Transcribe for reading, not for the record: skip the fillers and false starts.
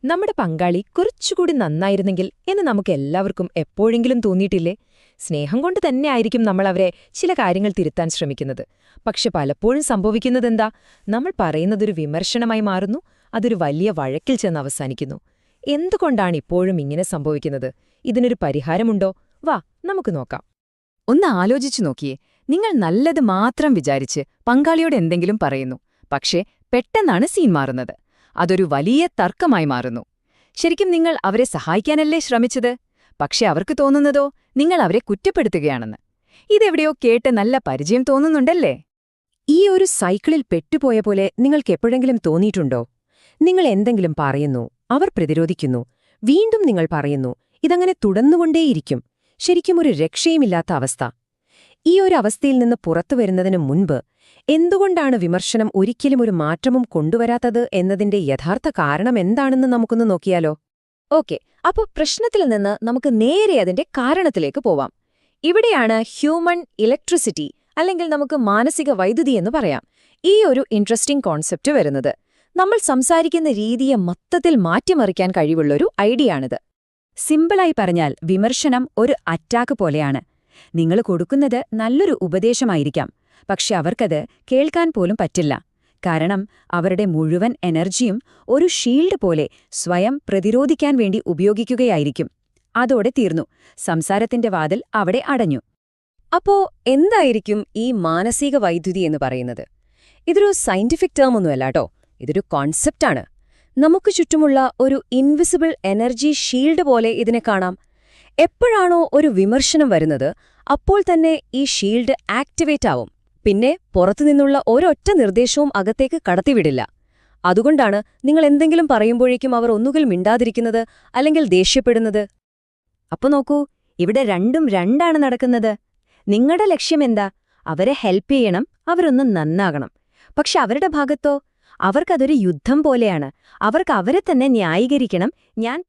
നമ്മുടെ പങ്കാളി കുറച്ചുകൂടി നന്നായിരുന്നെങ്കിൽ എന്ന് നമുക്കെല്ലാവർക്കും എപ്പോഴെങ്കിലും തോന്നിയിട്ടില്ലേ? സ്നേഹം കൊണ്ട് തന്നെയായിരിക്കും നമ്മൾ അവരെ ചില കാര്യങ്ങൾ തിരുത്താൻ ശ്രമിക്കുന്നത്. പക്ഷെ പലപ്പോഴും സംഭവിക്കുന്നതെന്താ? നമ്മൾ പറയുന്നതൊരു വിമർശനമായി മാറുന്നു, അതൊരു വലിയ വഴക്കിൽ ചെന്ന് അവസാനിക്കുന്നു. എന്തുകൊണ്ടാണ് ഇപ്പോഴും ഇങ്ങനെ സംഭവിക്കുന്നത്? ഇതിനൊരു പരിഹാരമുണ്ടോ? വാ, നമുക്ക് നോക്കാം. ഒന്ന് ആലോചിച്ചു നോക്കിയേ. നിങ്ങൾ നല്ലത് മാത്രം വിചാരിച്ച് പങ്കാളിയോട് എന്തെങ്കിലും പറയുന്നു, പക്ഷേ പെട്ടെന്നാണ് സീൻ മാറുന്നത്. അതൊരു വലിയ തർക്കമായി മാറുന്നു. ശരിക്കും നിങ്ങൾ അവരെ സഹായിക്കാനല്ലേ ശ്രമിച്ചത്? പക്ഷെ അവർക്ക് തോന്നുന്നതോ നിങ്ങൾ അവരെ കുറ്റപ്പെടുത്തുകയാണെന്ന്. ഇതെവിടെയോ കേട്ട് നല്ല പരിചയം തോന്നുന്നുണ്ടല്ലേ? ഈ ഒരു സൈക്കിളിൽ പെട്ടുപോയ പോലെ നിങ്ങൾക്കെപ്പോഴെങ്കിലും തോന്നിയിട്ടുണ്ടോ? നിങ്ങൾ എന്തെങ്കിലും പറയുന്നു, അവർ പ്രതിരോധിക്കുന്നു, വീണ്ടും നിങ്ങൾ പറയുന്നു, ഇതങ്ങനെ തുടർന്നുകൊണ്ടേയിരിക്കും. ശരിക്കും ഒരു രക്ഷയുമില്ലാത്ത അവസ്ഥ. ഈ ഒരു അവസ്ഥയിൽ നിന്ന് പുറത്തുവരുന്നതിന് മുൻപ് എന്തുകൊണ്ടാണ് വിമർശനം ഒരിക്കലും ഒരു മാറ്റവും കൊണ്ടുവരാത്തത് എന്നതിന്റെ യഥാർത്ഥ കാരണം എന്താണെന്ന് നമുക്കൊന്ന് നോക്കിയാലോ? ഓക്കെ, അപ്പോൾ പ്രശ്നത്തിൽ നിന്ന് നമുക്ക് നേരെ അതിന്റെ കാരണത്തിലേക്ക് പോവാം. ഇവിടെയാണ് ഹ്യൂമൻ ഇലക്ട്രിസിറ്റി, അല്ലെങ്കിൽ നമുക്ക് മാനസിക വൈദ്യുതി എന്ന് പറയാം, ഈ ഒരു ഇൻട്രസ്റ്റിംഗ് കോൺസെപ്റ്റ് വരുന്നത്. നമ്മൾ സംസാരിക്കുന്ന രീതിയെ മൊത്തത്തിൽ മാറ്റിമറിക്കാൻ കഴിവുള്ളൊരു ഐഡിയയാണിത്. സിമ്പിളായി പറഞ്ഞാൽ വിമർശനം ഒരു അറ്റാക്ക് പോലെയാണ്. നിങ്ങൾ കൊടുക്കുന്നത് നല്ലൊരു ഉപദേശമായിരിക്കാം, പക്ഷെ അവർക്കത് കേൾക്കാൻ പോലും പറ്റില്ല. കാരണം അവരുടെ മുഴുവൻ എനർജിയും ഒരു ഷീൽഡ് പോലെ സ്വയം പ്രതിരോധിക്കാൻ വേണ്ടി ഉപയോഗിക്കുകയായിരിക്കും. അതോടെ തീർന്നു. സംസാരത്തിന്റെ വാതിൽ അവിടെ അടഞ്ഞു. അപ്പോ എന്തായിരിക്കും ഈ മാനസിക വൈദ്യുതി എന്ന് പറയുന്നത്? ഇതൊരു സയന്റിഫിക് ടേം ഒന്നുമല്ലാട്ടോ, ഇതൊരു കോൺസെപ്റ്റാണ്. നമുക്ക് ചുറ്റുമുള്ള ഒരു ഇൻവിസിബിൾ എനർജി ഷീൽഡ് പോലെ ഇതിനെ കാണാം. എപ്പോഴാണോ ഒരു വിമർശനം വരുന്നത്, അപ്പോൾ തന്നെ ഈ ഷീൽഡ് ആക്ടിവേറ്റ് ആവും. പിന്നെ പുറത്തുനിന്നുള്ള ഒരൊറ്റ നിർദ്ദേശവും അകത്തേക്ക് കടത്തിവിടില്ല. അതുകൊണ്ടാണ് നിങ്ങൾ എന്തെങ്കിലും പറയുമ്പോഴേക്കും അവർ ഒന്നുകിൽ മിണ്ടാതിരിക്കുന്നത്, അല്ലെങ്കിൽ ദേഷ്യപ്പെടുന്നത്. അപ്പൊ നോക്കൂ, ഇവിടെ രണ്ടും രണ്ടാണ് നടക്കുന്നത്. നിങ്ങളുടെ ലക്ഷ്യമെന്താ? അവരെ ഹെൽപ്പ് ചെയ്യണം, അവരൊന്ന് നന്നാകണം. പക്ഷെ അവരുടെ ഭാഗത്തോ? അവർക്കതൊരു യുദ്ധം പോലെയാണ്. അവർക്ക് അവരെ തന്നെ ന്യായീകരിക്കണം. ഞാൻ